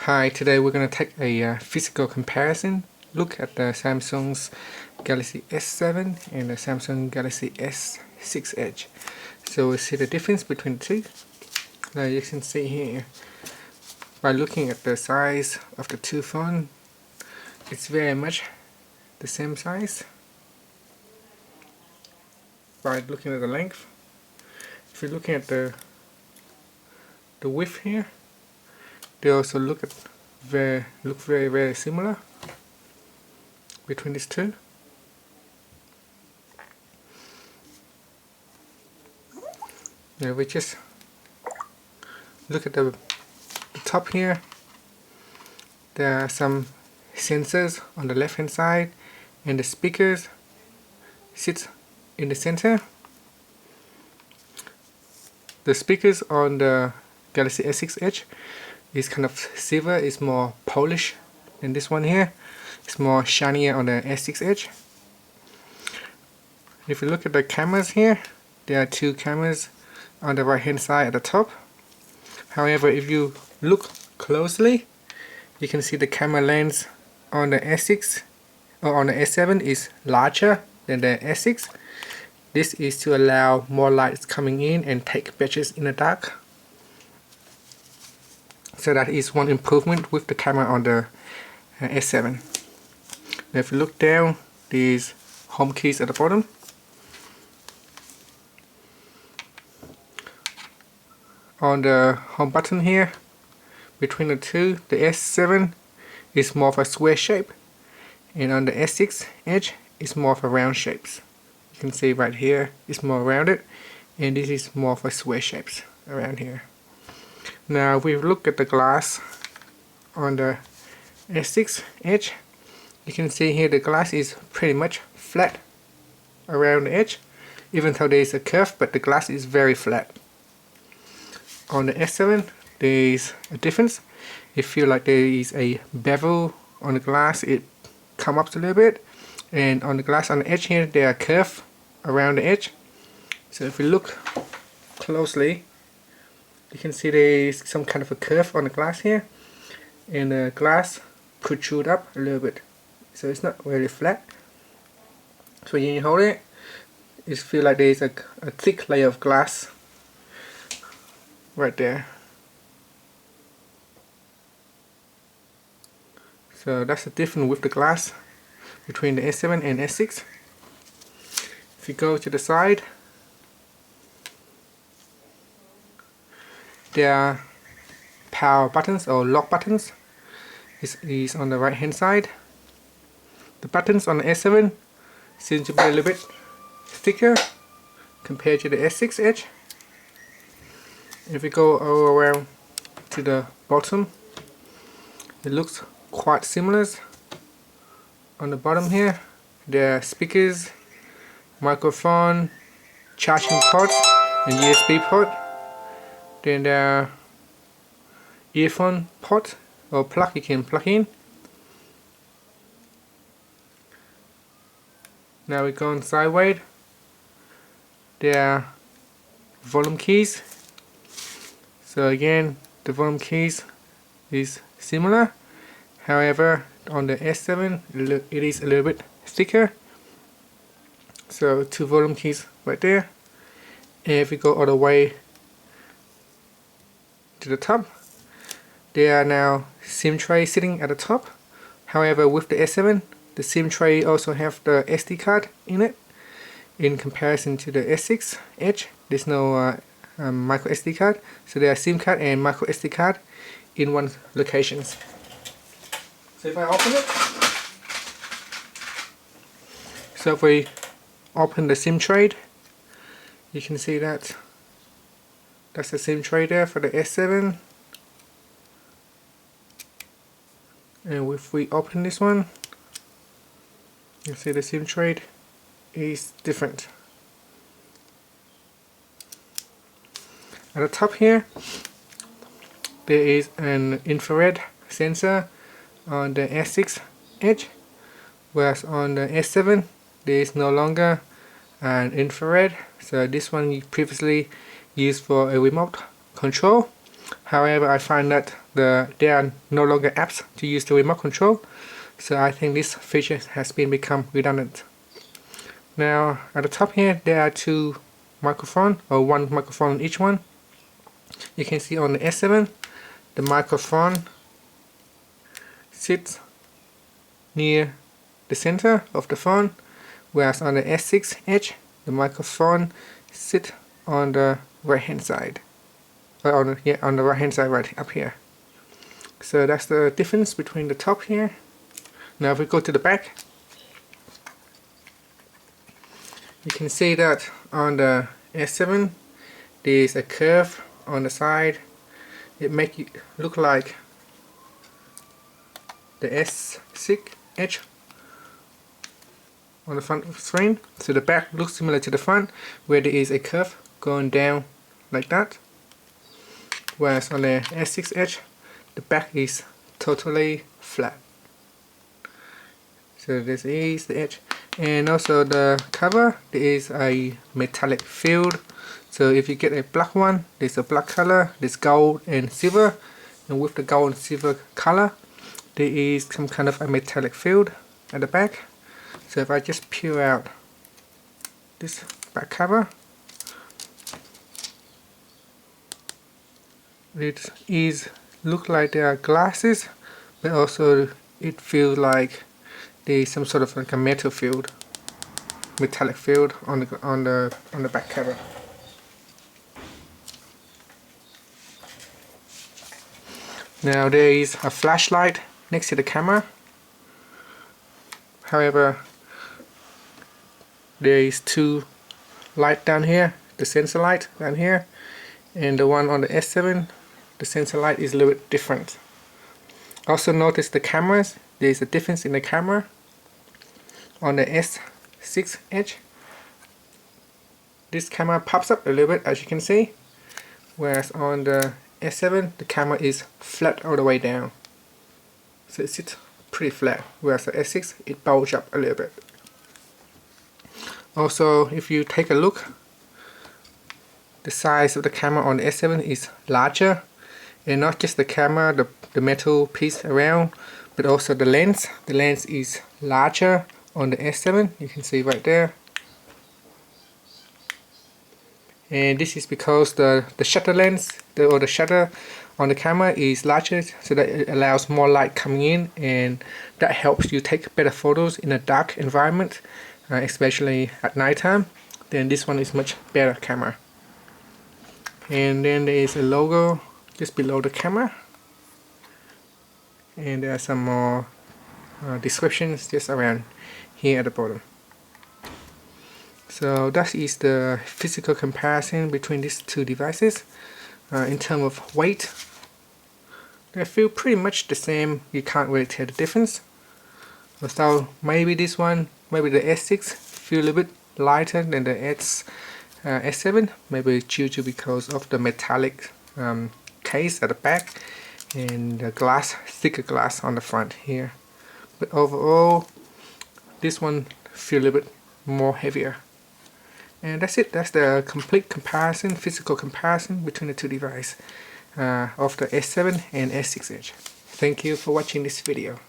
Hi, today we're going to take a physical comparison look at the Samsung's Galaxy S7 and the Samsung Galaxy S6 Edge. So we'll see the difference between the two. Now you can see here, by looking at the size of the two phones, it's very much the same size. By looking at the length, if you're looking at the width here, they also look very similar between these two. Now we just look at the top here. There are some sensors on the left hand side, and the speakers sit in the center. The speakers on the Galaxy S6 Edge is kind of silver, is more polished than this one here. It's more shinier on the S6 Edge. If you look at the cameras here, there are two cameras on the right hand side at the top. However, if you look closely, you can see the camera lens on the S6 or on the S7 is larger than the S6. This is to allow more lights coming in and take pictures in the dark. So that is one improvement with the camera on the S7. Now if you look down, these home keys at the bottom. On the home button here, between the two, the S7 is more of a square shape, and on the S6 Edge is more of a round shapes. You can see right here it's more rounded, and this is more of a square shapes around here. Now we look at the glass on the S6 Edge. You can see here the glass is pretty much flat around the edge, even though there is a curve, but the glass is very flat. On the S7 there is a difference. You feel like there is a bevel on the glass, it comes up a little bit, and on the glass on the edge here there are curves around the edge. So if you look closely, you can see there is some kind of a curve on the glass here, and the glass protrudes up a little bit, so it's not very flat. So when you hold it, you feel like there is a thick layer of glass right there. So that's the difference with the glass between the S7 and S6. If you go to the side, there are power buttons or lock buttons. This is on the right hand side. The buttons on the S7 seem to be a little bit thicker compared to the S6 Edge. If we go all around to the bottom, it looks quite similar. On the bottom here, there are speakers, microphone, charging ports, and USB port. Then there are earphone port or plug you can plug in. Now we're going sideways. There are volume keys. So again, the volume keys is similar. However, on the S7 it is a little bit thicker. So two volume keys right there. And if we go all the way to the top, there are now SIM tray sitting at the top. However, with the S7, the SIM tray also have the SD card in it. In comparison to the S6 Edge, there's no micro SD card, so there are SIM card and micro SD card in one locations. So if I open it, so if we open the SIM tray, you can see that that's the SIM tray there for the S7. And if we open this one, you see the SIM tray is different. At the top here, there is an infrared sensor on the S6 Edge, whereas on the S7 there is no longer an infrared. So this one you previously used for a remote control, However, I find that there are no longer apps to use the remote control, so I think this feature has become redundant. Now at the top here there are two microphones, or one microphone on each one. You can see on the S7 the microphone sits near the center of the phone, whereas on the S6 Edge the microphone sits on the right hand side, or on the right hand side right up here. So that's the difference between the top here. Now if we go to the back, you can see that on the S7 there is a curve on the side. It makes it look like the S6 Edge on the front screen. So the back looks similar to the front, where there is a curve going down like that, whereas on the S6 Edge the back is totally flat. So this is the edge, and also the cover, there is a metallic field. So if you get a black one, there's a black color, there's gold and silver, and with the gold and silver color there is some kind of a metallic field at the back. So if I just peel out this back cover, it look like there are glasses, but also it feels like there is some sort of like a metallic field on the back cover. Now there is a flashlight next to the camera. However, there is two lights down here, the sensor light down here, and the one on the S7, the sensor light is a little bit different. Also notice the cameras, there is a difference in the camera. On the S6 Edge, this camera pops up a little bit, as you can see, whereas on the S7 the camera is flat all the way down. So it sits pretty flat, whereas the S6 it bulges up a little bit. Also, if you take a look, the size of the camera on the S7 is larger, and not just the camera, the metal piece around, but also the lens. The lens is larger on the S7, you can see right there. And this is because the shutter lens, or the shutter on the camera is larger, so that it allows more light coming in, and that helps you take better photos in a dark environment, especially at nighttime. Then this one is much better camera. And then there is a logo just below the camera, and there are some more descriptions just around here at the bottom. So that is the physical comparison between these two devices. In terms of weight, they feel pretty much the same. You can't really tell the difference. So maybe this one, maybe the S6 feel a little bit lighter than the S7, maybe due to because of the metallic case at the back and the glass, thicker glass on the front here. But overall, this one feel a little bit more heavier. And that's it. That's the complete comparison, physical comparison between the two devices of the S7 and S6 Edge. Thank you for watching this video.